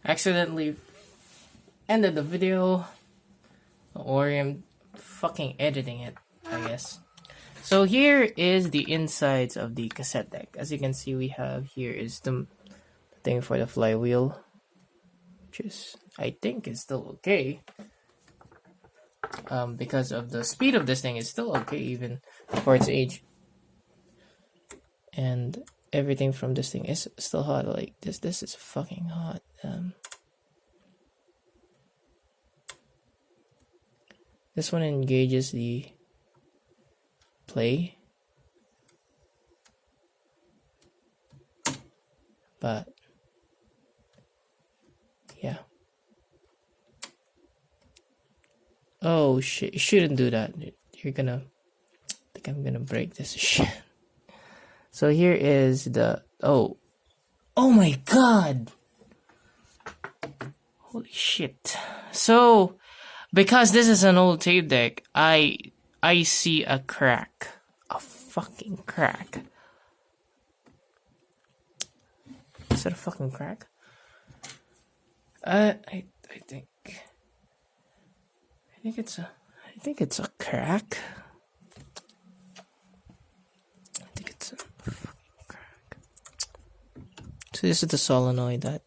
accidentally ended the video, or I'm fucking editing it, I guess. So here is the insides of the cassette deck. As you can see, we have here is the thing for the flywheel, which is, I think, is still okay. Because of the speed of this thing, is still okay even for its age. And everything from this thing is still hot. Like this is fucking hot. This one engages the play, but yeah. Oh shit! You shouldn't do that. You're gonna. I think I'm gonna break this shit. So here is the oh my god! Holy shit! So because this is an old tape deck, I see a crack, a fucking crack. Is that a fucking crack? I think it's a crack. I think it's a fucking crack. So this is the solenoid that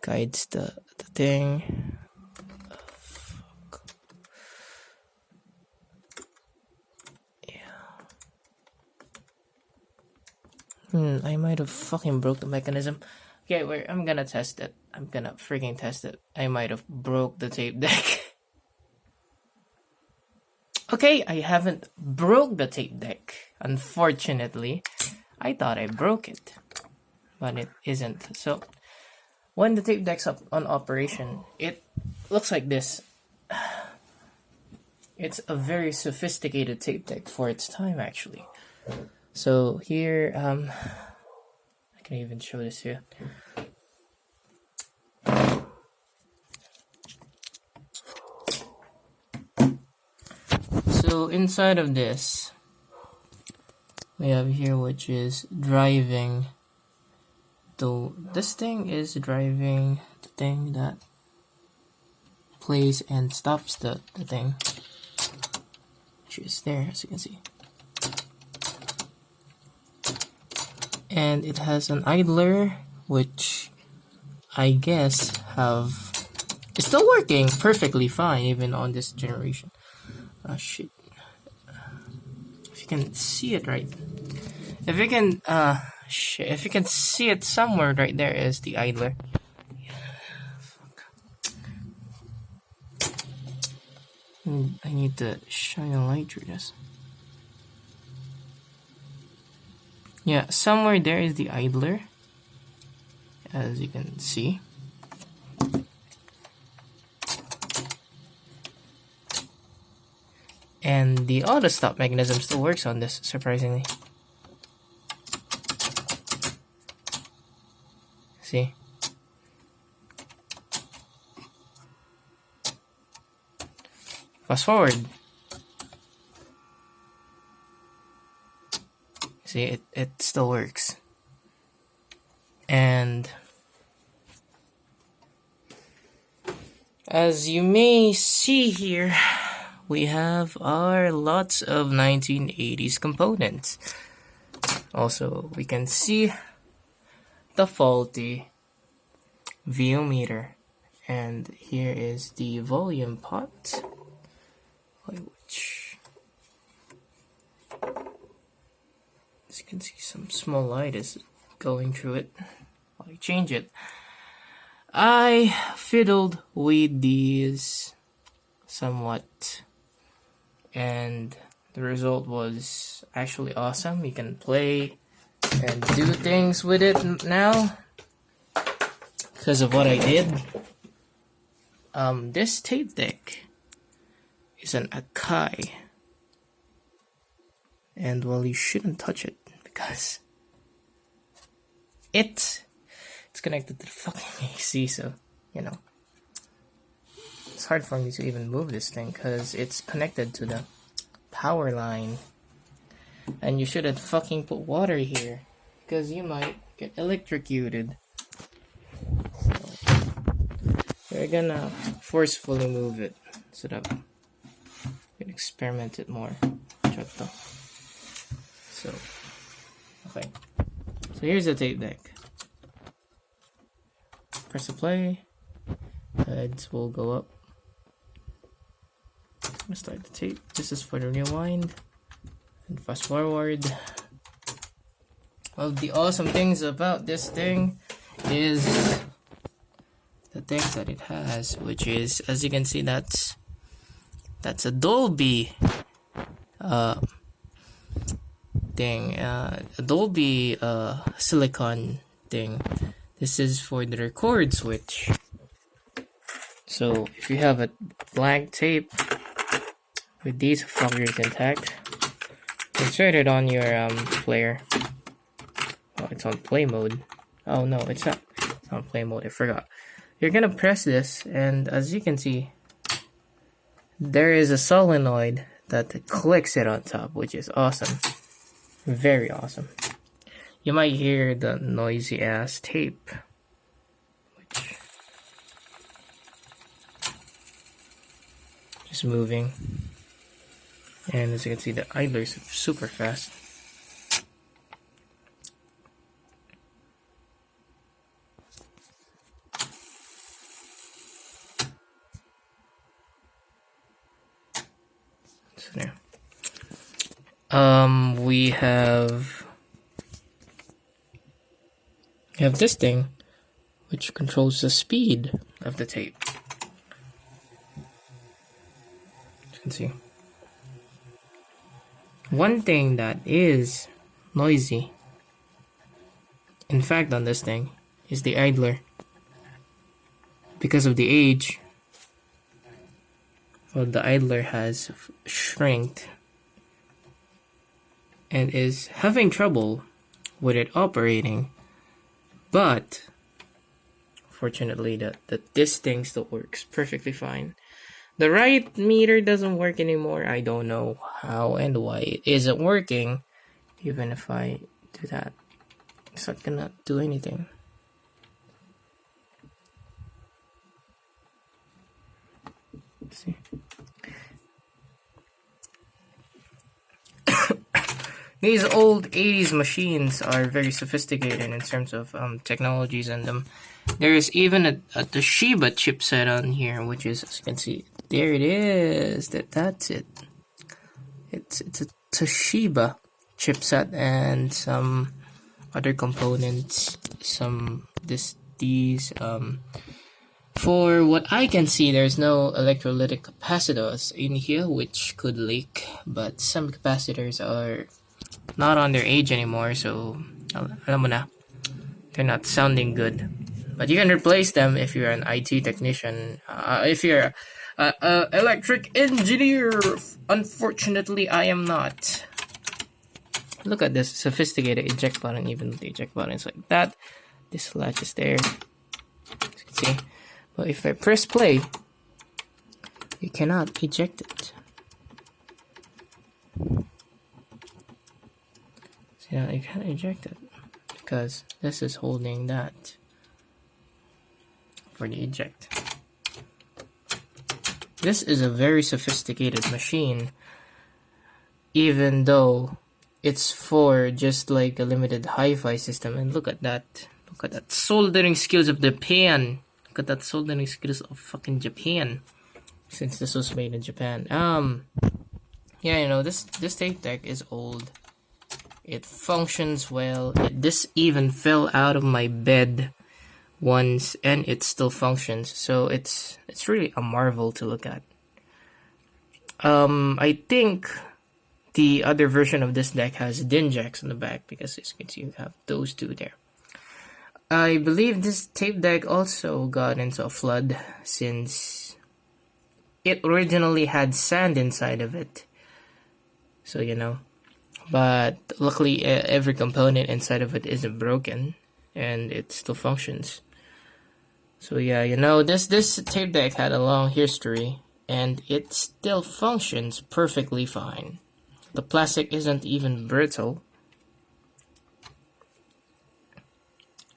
guides the thing. Oh, fuck. Yeah. I might have fucking broke the mechanism. Okay, wait, I'm gonna test it. I'm gonna freaking test it. I might have broke the tape deck. Okay, I haven't broke the tape deck. Unfortunately, I thought I broke it, but it isn't. So, when the tape deck's up on operation, it looks like this. It's a very sophisticated tape deck for its time, actually. So here, I can even show this here. So inside of this, we have here, which is driving. This thing is driving the thing that plays and stops the thing, which is there, as you can see. And it has an idler, which I guess it's still working perfectly fine even on this generation. Oh shit. If you can see it right. If you can if you can see it somewhere, right there is the idler. I need to shine a light through this. Yeah, somewhere there is the idler, as you can see. And the auto stop mechanism still works on this, surprisingly. See? Fast forward. See, it still works. And as you may see here, we have our lots of 1980s components. Also, we can see the faulty VO meter, and here is the volume pot, which, as you can see, some small light is going through it while I change it. I fiddled with these somewhat, and the result was actually awesome. You can play and do things with it now because of what I did. This tape deck is an AKAI, and well, you shouldn't touch it because it's connected to the fucking AC, so you know it's hard for me to even move this thing because it's connected to the power line, and you shouldn't fucking put water here because you might get electrocuted. So we're gonna forcefully move it so that we can experiment it more. So, okay. So here's the tape deck. Press the play. Heads will go up. Let's start the tape. This is for the rewind. And fast forward. Well, the awesome things about this thing is the things that it has, which is, as you can see, that's a Dolby thing, a Dolby silicon thing. This is for the record switch. So if you have a blank tape with these fuckers intact, insert it on your player. Oh, it's on play mode. Oh no, it's not. It's on play mode. I forgot. You're gonna press this, and as you can see, there is a solenoid that clicks it on top, which is awesome. Very awesome. You might hear the noisy ass tape, which just moving. And as you can see, the idler is super fast. So there. We have this thing which controls the speed of the tape. You can see. One thing that is noisy, in fact, on this thing, is the idler. Because of the age, well, the idler has shrinked and is having trouble with it operating, but fortunately this thing still works perfectly fine. The right meter doesn't work anymore. I don't know how and why it isn't working. Even if I do that, it's not gonna do anything. Let's see. These old 80s machines are very sophisticated in terms of technologies in them. There is even a Toshiba chipset on here, which is, as you can see, there it is. That's it. It's a Toshiba chipset and some other components. These. For what I can see, there's no electrolytic capacitors in here, which could leak. But some capacitors are not on their age anymore, so alam mo na, they're not sounding good. But you can replace them if you're an IT technician. If you're an electric engineer, unfortunately, I am not. Look at this sophisticated eject button. Even the eject button is like that. This latch is there. As you can see. But if I press play, you cannot eject it. See, now you can't eject it because this is holding that for the eject. This is a very sophisticated machine, even though it's for just like a limited hi-fi system. And look at that. Look at that soldering skills of Japan. Look at that soldering skills of fucking Japan. Since this was made in Japan. Yeah, you know, this tape deck is old. It functions well. This even fell out of my bed once, and it still functions. So it's really a marvel to look at. I think the other version of this deck has DIN jacks on the back, because as you can see, you have those two there. I believe this tape deck also got into a flood, since it originally had sand inside of it. So, you know. But luckily, every component inside of it isn't broken, and it still functions. So yeah, you know, this tape deck had a long history, and it still functions perfectly fine. The plastic isn't even brittle,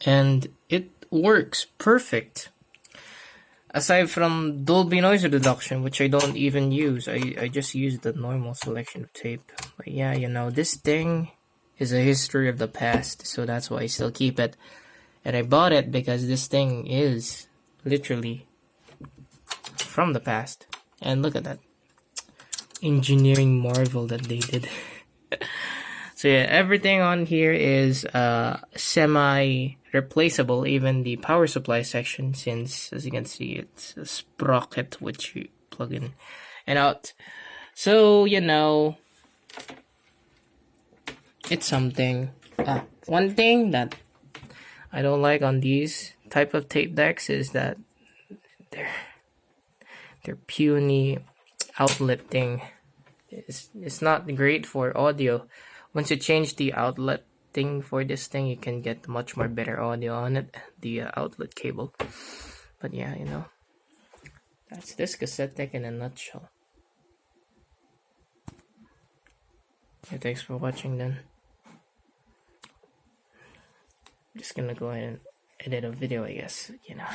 and it works perfect. aside from Dolby noise reduction, which I don't even use, I just use the normal selection of tape. But yeah, you know, this thing is a history of the past, so that's why I still keep it. And I bought it because this thing is literally from the past. And look at that engineering marvel that they did. So yeah, everything on here is semi-replaceable, even the power supply section, since as you can see it's a sprocket which you plug in and out. So you know, it's something. One thing that I don't like on these type of tape decks is that their puny outlet thing is not great for audio. Once you change the outlet thing for this thing, you can get much more better audio on it, the outlet cable. But yeah, you know, that's this cassette deck in a nutshell. Yeah, thanks for watching then. Just gonna go ahead and edit a video, I guess, you know.